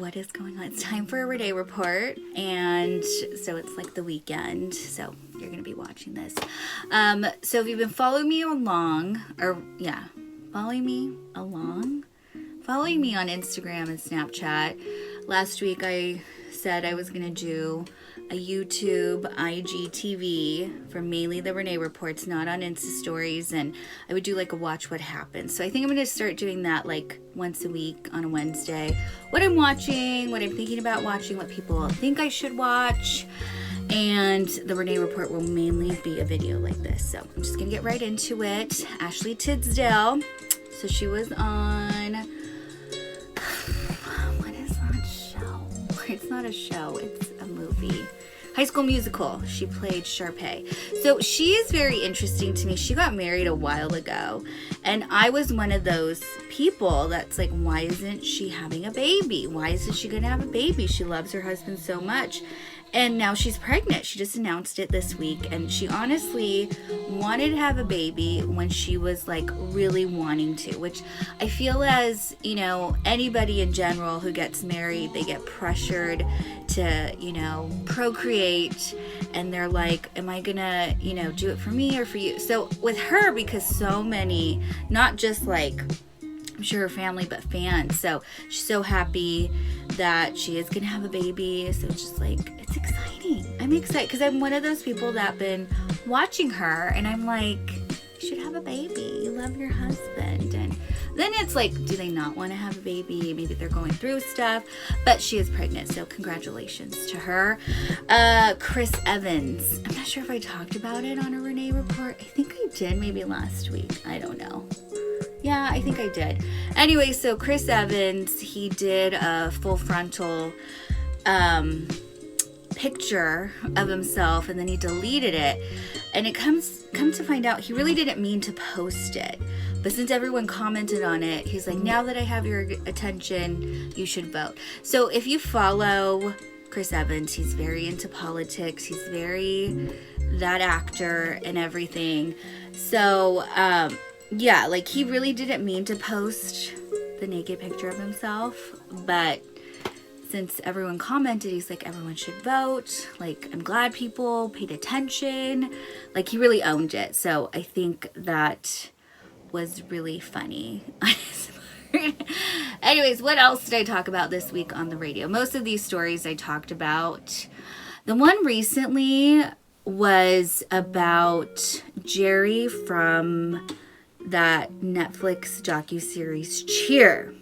what is going on? It's time for a Renee report, and so it's like the weekend, so you're going to be watching this. So if you've been following me along, following me on Instagram and Snapchat, last week I said I was going to do a YouTube IGTV for mainly the Renee reports, not on Insta stories, and I would do like a watch what happens. So I think I'm going to start doing that like once a week on a Wednesday. What I'm watching, what I'm thinking about watching, what people think I should watch, and the Renee report will mainly be a video like this. So I'm just going to get right into it. Ashley Tisdale. So she was on, what is that show? It's not a show, it's a movie. High School Musical. She played Sharpay. So she is very interesting to me. She got married a while ago, and I was one of those people that's like, why isn't she having a baby? Why isn't she gonna have a baby? She loves her husband so much. And now she's pregnant. She just announced it this week, and she honestly wanted to have a baby when she was like really wanting to, which I feel as, you know, anybody in general who gets married, they get pressured to, you know, procreate, and they're like, am I gonna, you know, do it for me or for you? So with her, because so many, not just like, I'm sure her family, but fans. So she's so happy that she is going to have a baby. So it's just like, it's exciting. I'm excited because I'm one of those people that been watching her, and I'm like, you should have a baby. You love your husband. And then it's like, do they not want to have a baby? Maybe they're going through stuff, but she is pregnant. So congratulations to her. Chris Evans. I'm not sure if I talked about it on a Renee report. I think I did maybe last week. I don't know. Yeah, I think I did. Anyway, so Chris Evans, he did a full frontal picture of himself, and then he deleted it. And it come to find out, he really didn't mean to post it. But since everyone commented on it, he's like, now that I have your attention, you should vote. So if you follow Chris Evans, he's very into politics. He's very that actor and everything. So, yeah, like he really didn't mean to post the naked picture of himself, but since everyone commented, he's like, everyone should vote. Like, I'm glad people paid attention. Like, he really owned it. So I think that was really funny. Anyways, what else did I talk about this week on the radio? Most of these stories I talked about. The one recently was about Jerry from that Netflix docuseries Cheer,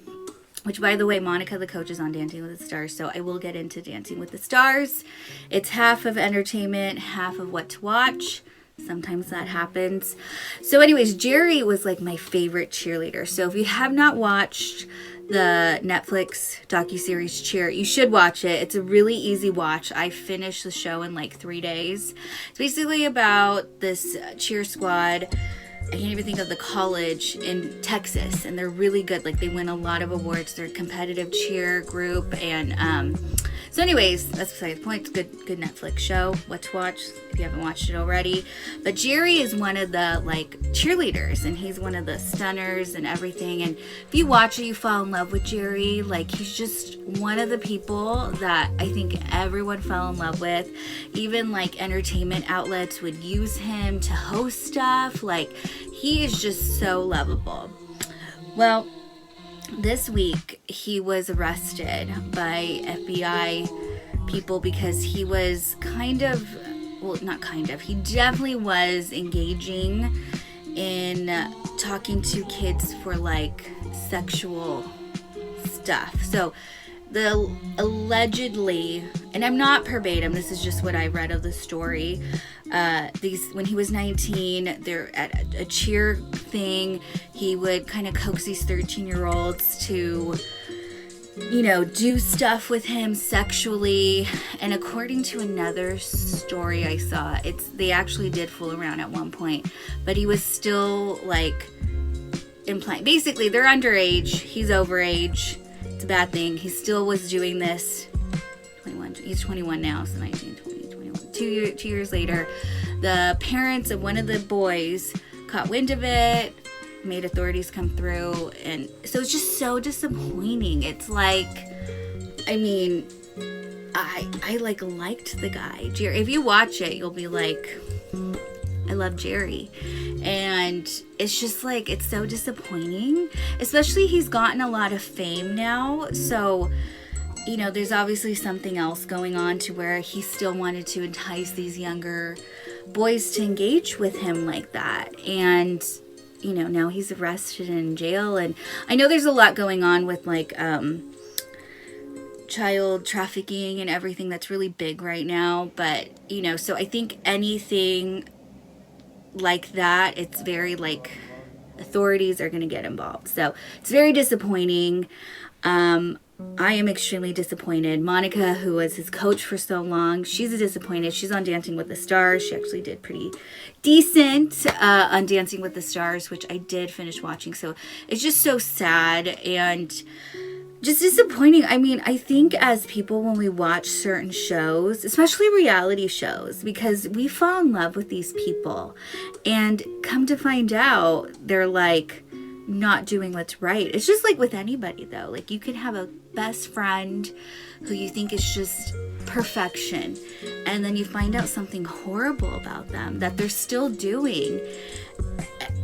which, by the way, Monica the coach is on Dancing with the Stars, so I will get into Dancing with the Stars. It's half of entertainment, half of what to watch. Sometimes that happens. So anyways, Jerry was like my favorite cheerleader. So if you have not watched the Netflix docuseries Cheer, you should watch it. It's a really easy watch. I finished the show in like 3 days. It's basically about this cheer squad. I can't even think of the college in Texas, and they're really good. Like, they win a lot of awards. They're a competitive cheer group, and so anyways, that's beside the point. It's a good Netflix show. What to watch if you haven't watched it already. But Jerry is one of the like cheerleaders, and he's one of the stunners and everything. And if you watch it, you fall in love with Jerry. Like, he's just one of the people that I think everyone fell in love with. Even like entertainment outlets would use him to host stuff. Like, he is just so lovable. Well, this week he was arrested by FBI people because he was he definitely was engaging in talking to kids for like sexual stuff. So the allegedly, and I'm not verbatim, this is just what I read of the story. When he was 19, they're at a cheer thing. He would kind of coax these 13-year-olds to, you know, do stuff with him sexually. And according to another story I saw, they actually did fool around at one point, but he was still like implying. Basically, they're underage. He's overage. It's a bad thing. He still was doing this. 21. He's 21 now, so 19, 20, 21. 2 years later, the parents of one of the boys caught wind of it, made authorities come through, and so it's just so disappointing. It's like, I mean, I liked the guy. Jerry, if you watch it, you'll be like, I love Jerry. And it's just like, it's so disappointing. Especially he's gotten a lot of fame now. So, you know, there's obviously something else going on to where he still wanted to entice these younger boys to engage with him like that. And, you know, now he's arrested and in jail. And I know there's a lot going on with like child trafficking and everything that's really big right now. But, you know, so I think anything like that, it's very like authorities are going to get involved. So it's very disappointing. I am extremely disappointed. Monica, who was his coach for so long, she's disappointed. She's on Dancing with the Stars. She actually did pretty decent on Dancing with the Stars, which I did finish watching. So it's just so sad and just disappointing. I mean, I think as people, when we watch certain shows, especially reality shows, because we fall in love with these people and come to find out they're like not doing what's right. It's just like with anybody though. Like you can have a best friend who you think is just perfection, and then you find out something horrible about them that they're still doing,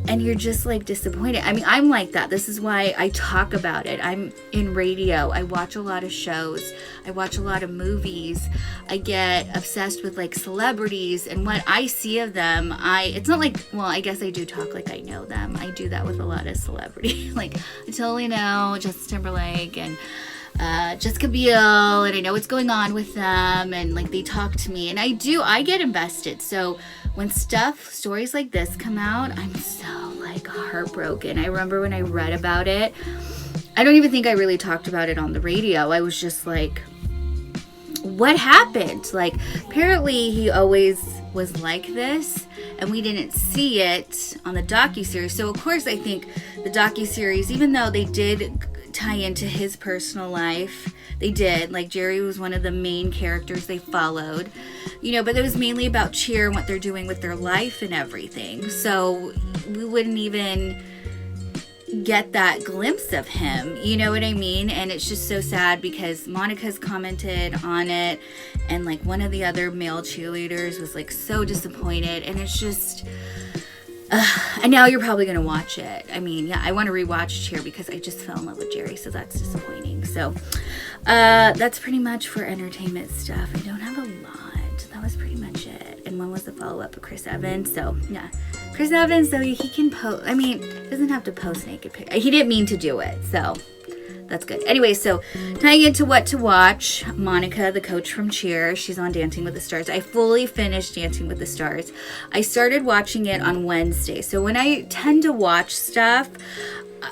and you're just like disappointed. I mean, I'm like that. This is why I talk about it. I'm in radio. I watch a lot of shows. I watch a lot of movies. I get obsessed with like celebrities, and what I see of them, it's not like, well, I guess I do talk like I know them. I do that with a lot of celebrities. Like I totally know Justin Timberlake and Jessica Biel, and I know what's going on with them, and like they talk to me, and I get invested. So when stories like this come out, I'm so like heartbroken. I remember when I read about it, I don't even think I really talked about it on the radio. I was just like, what happened? Like apparently he always was like this, and we didn't see it on the docuseries. So of course I think the docuseries, even though they did tie into his personal life, they did, like Jerry was one of the main characters they followed, you know, but it was mainly about Cheer and what they're doing with their life and everything. So we wouldn't even get that glimpse of him, you know what I mean? And it's just so sad because Monica's commented on it, and like one of the other male cheerleaders was like so disappointed, and it's just and now you're probably gonna watch it. I mean, yeah, I want to rewatch Cheer because I just fell in love with Jerry, so that's disappointing. So that's pretty much for entertainment stuff. I don't have a lot. That was pretty much it. And one was the follow-up of Chris Evans. So yeah, Chris Evans, so he can post, I mean, doesn't have to post naked pictures. He didn't mean to do it, so that's good. Anyway, so tying into what to watch, Monica, the coach from Cheer, she's on Dancing with the Stars. I fully finished Dancing with the Stars. I started watching it on Wednesday. So when I tend to watch stuff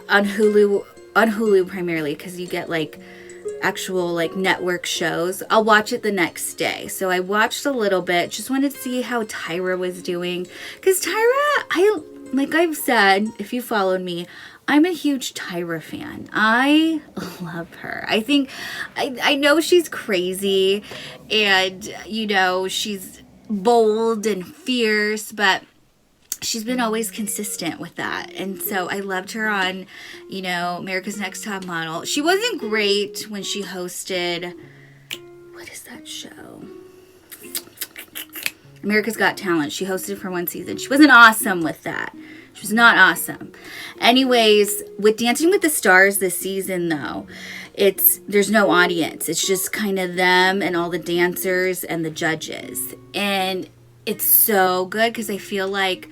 on Hulu primarily, because you get like actual like network shows, I'll watch it the next day. So I watched a little bit, just wanted to see how Tyra was doing. Because Tyra, like I've said, if you followed me, I'm a huge Tyra fan. I love her. I think, I know she's crazy and, you know, she's bold and fierce, but she's been always consistent with that. And so I loved her on, you know, America's Next Top Model. She wasn't great when she hosted, what is that show? America's Got Talent. She hosted for one season. She wasn't awesome with that. She was not awesome. Anyways, with Dancing with the Stars this season, though, there's no audience. It's just kind of them and all the dancers and the judges. And it's so good because I feel like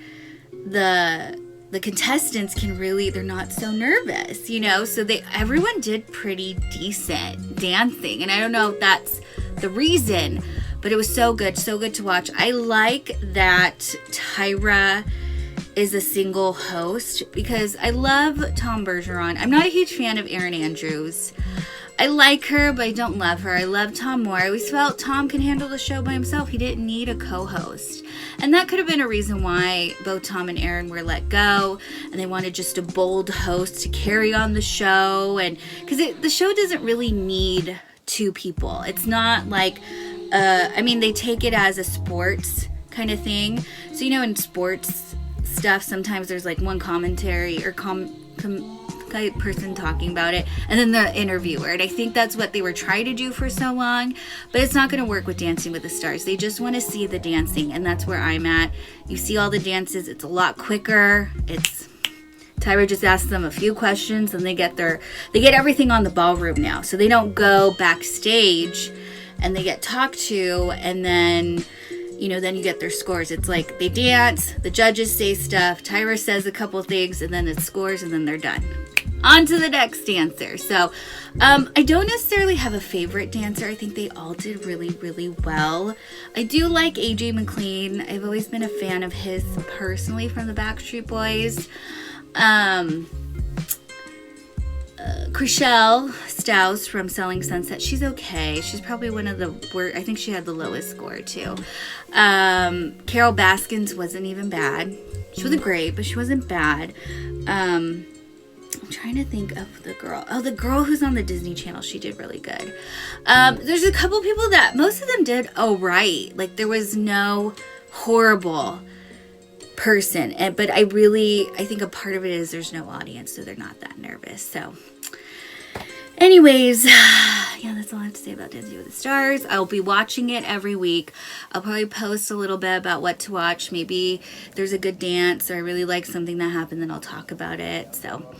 the contestants can really, they're not so nervous, you know? So everyone did pretty decent dancing. And I don't know if that's the reason, but it was so good to watch. I like that Tyra is a single host because I love Tom Bergeron. I'm not a huge fan of Erin Andrews. I like her, but I don't love her. I love Tom more. I always felt Tom can handle the show by himself. He didn't need a co-host. And that could have been a reason why both Tom and Erin were let go, and they wanted just a bold host to carry on the show. And because the show doesn't really need two people. It's not like, I mean, they take it as a sports kind of thing. So, you know, in sports stuff, sometimes there's like one commentary or type person talking about it, and then the interviewer. And I think that's what they were trying to do for so long, but it's not going to work with Dancing with the Stars. They just want to see the dancing, and that's where I'm at. You see all the dances. It's a lot quicker. Tyra just asks them a few questions, and they get everything on the ballroom now. So they don't go backstage and they get talked to, and then then you get their scores. It's like they dance, the judges say stuff, Tyra says a couple things, and then it scores, and then they're done. On to the next dancer. So I don't necessarily have a favorite dancer. I think they all did really, really well. I do like AJ McLean. I've always been a fan of his personally from the Backstreet Boys. Chriselle Staus from Selling Sunset. She's okay. She's probably one of the worst. I think she had the lowest score too. Carol Baskins wasn't even bad. She wasn't great, but she wasn't bad. I'm trying to think of the girl. Oh, the girl who's on the Disney Channel. She did really good. There's a couple people that most of them did right. Like there was no horrible person, but I think a part of it is there's no audience, so they're not that nervous. So anyways, yeah, that's all I have to say about Dancing with the Stars. I'll be watching it every week. I'll probably post a little bit about what to watch. Maybe there's a good dance or I really like something that happened, then I'll talk about it. So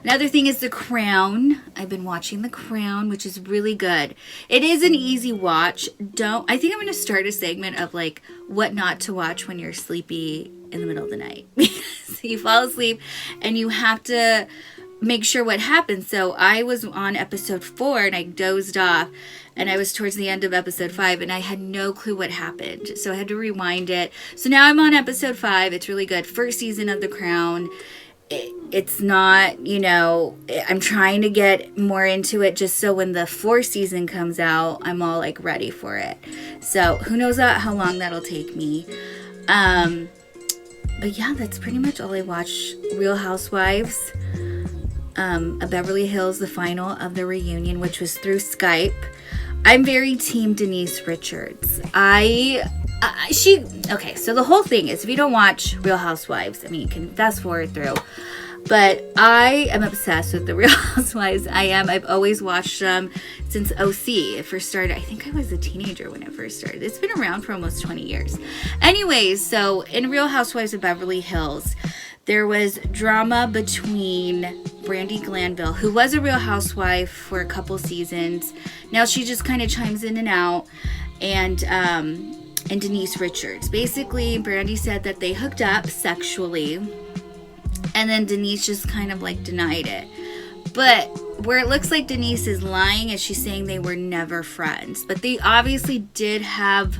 another thing is The Crown. I've been watching The Crown, which is really good. It is an easy watch. I think I'm going to start a segment of like what not to watch when you're sleepy in the middle of the night. Because you fall asleep and you have to make sure what happens. So I was on episode 4 and I dozed off, and I was towards the end of episode 5 and I had no clue what happened. So I had to rewind it. So now I'm on episode 5. It's really good. First season of The Crown. It's not, I'm trying to get more into it just so when the 4th season comes out, I'm all like ready for it. So who knows how long that'll take me. But yeah, that's pretty much all I watched. Real Housewives, a Beverly Hills, the final of the reunion, which was through Skype. I'm very team Denise Richards. Okay, so the whole thing is, if you don't watch Real Housewives, you can fast forward through. But I am obsessed with the Real Housewives. I've always watched them since OC. It first started, I think I was a teenager when it first started. It's been around for almost 20 years. Anyways, so in Real Housewives of Beverly Hills, there was drama between Brandi Glanville, who was a Real Housewife for a couple seasons. Now she just kind of chimes in and out. And Denise Richards. Basically, Brandi said that they hooked up sexually, and then Denise just kind of like denied it. But where it looks like Denise is lying is she's saying they were never friends. But they obviously did have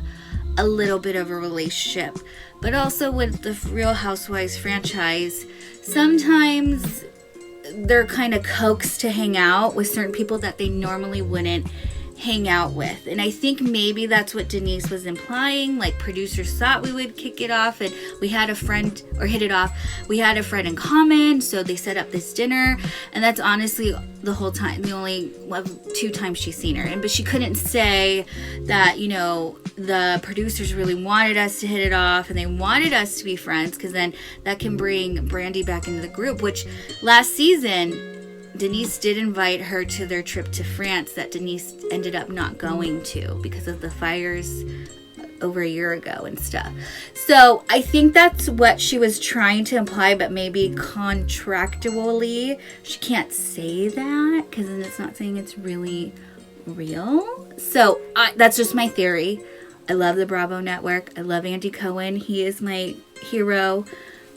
a little bit of a relationship. But also with the Real Housewives franchise, sometimes they're kind of coaxed to hang out with certain people that they normally wouldn't hang out with. And I think maybe that's what Denise was implying. Like, producers thought we would kick it off and we had a friend, or hit it off. We had a friend in common, so they set up this dinner. And that's honestly the whole time, the only 2 times she's seen her. But she couldn't say that, the producers really wanted us to hit it off and they wanted us to be friends, because then that can bring Brandi back into the group, which last season Denise did invite her to their trip to France that Denise ended up not going to because of the fires over a year ago and stuff. So I think that's what she was trying to imply, but maybe contractually she can't say that because then it's not saying it's really real. So that's just my theory. I love the Bravo Network. I love Andy Cohen. He is my hero,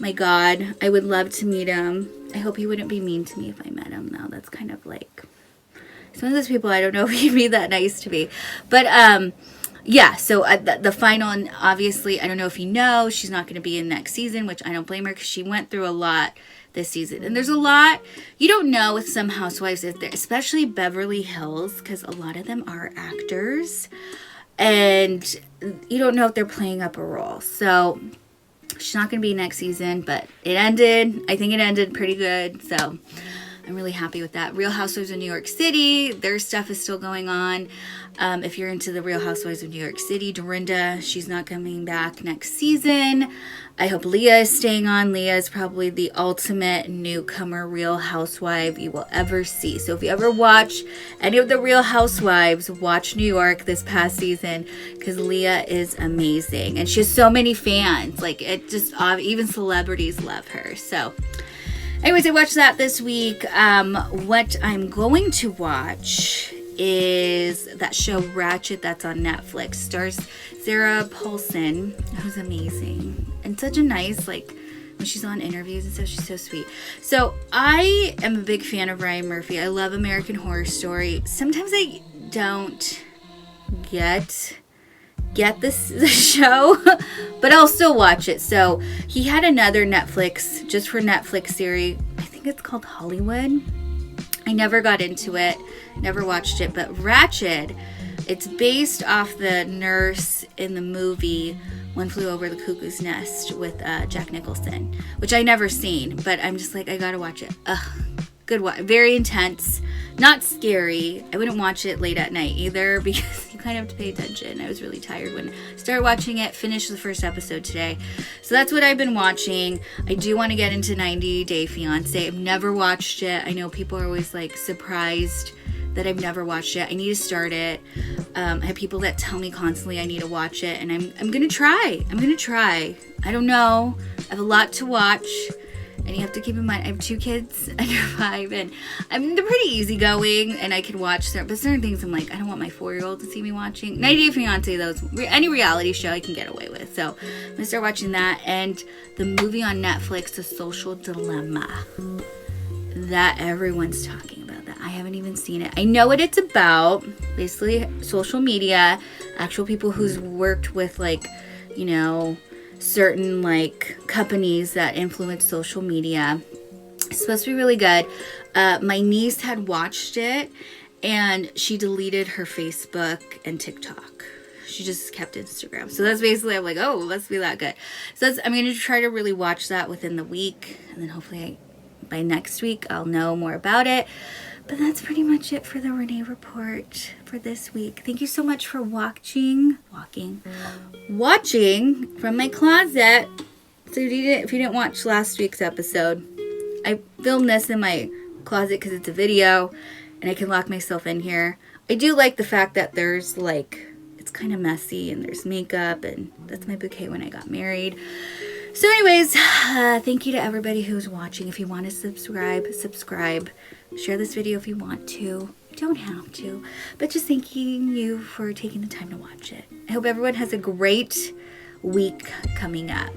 my god. I would love to meet him. I hope he wouldn't be mean to me if I met him, though. That's kind of like some of those people, I don't know if he'd be that nice to me. But yeah, so the final, and obviously, I don't know if you know, she's not going to be in next season, which I don't blame her because she went through a lot this season. And there's a lot you don't know with some housewives, especially Beverly Hills, because a lot of them are actors. And you don't know if they're playing up a role. So she's not going to be next season, but it ended. I think it ended pretty good. So I'm really happy with that. Real Housewives of New York City, their stuff is still going on. If you're into the Real Housewives of New York City, Dorinda, she's not coming back next season. I hope Leah is staying on. Leah is probably the ultimate newcomer Real Housewife you will ever see. So if you ever watch any of the Real Housewives, watch New York this past season, because Leah is amazing. And she has so many fans. Like, it just, even celebrities love her. So anyways, I watched that this week. What I'm going to watch is that show Ratched that's on Netflix. Stars Sarah Paulson, who's amazing. And such a nice, like, when she's on interviews and stuff, she's so sweet. So I am a big fan of Ryan Murphy. I love American Horror Story. Sometimes I don't get the show, but I'll still watch it. So he had another Netflix, just for Netflix series. I think it's called Hollywood. I never got into it, never watched it, but Ratched, it's based off the nurse in the movie One Flew Over the Cuckoo's Nest with Jack Nicholson, which I never seen, but I'm just like, I gotta watch it. Good watch. Very intense. Not scary. I wouldn't watch it late at night either, because you kind of have to pay attention. I was really tired when I started watching it. Finished the first episode today. So that's what I've been watching. I do want to get into 90 Day Fiance. I've never watched it. I know people are always like surprised that I've never watched it. I need to start it. I have people that tell me constantly I need to watch it, and I'm gonna try. I don't know. I have a lot to watch. And you have to keep in mind, I have 2 kids under 5, and they're pretty easygoing, and I can watch certain things I'm like, I don't want my 4-year-old to see me watching. 90 Day Fiance, though, any reality show I can get away with. So I'm going to start watching that. And the movie on Netflix, The Social Dilemma, that everyone's talking about that. I haven't even seen it. I know what it's about. Basically, social media, actual people who's worked with, like, you know, certain like companies that influence social media. It's supposed to be really good. My niece had watched it, and she deleted her Facebook and TikTok. She just kept Instagram. So that's basically, I'm like, oh, let's be that good. So I'm going to try to really watch that within the week, and then hopefully by next week I'll know more about it. But that's pretty much it for the Renee Report for this week. Thank you so much for watching from my closet. So if you didn't watch last week's episode, I filmed this in my closet because it's a video and I can lock myself in here. I do like the fact that there's like, it's kind of messy and there's makeup, and that's my bouquet when I got married. So anyways, thank you to everybody who's watching. If you want to subscribe. Share this video if you want to. You don't have to. But just thanking you for taking the time to watch it. I hope everyone has a great week coming up.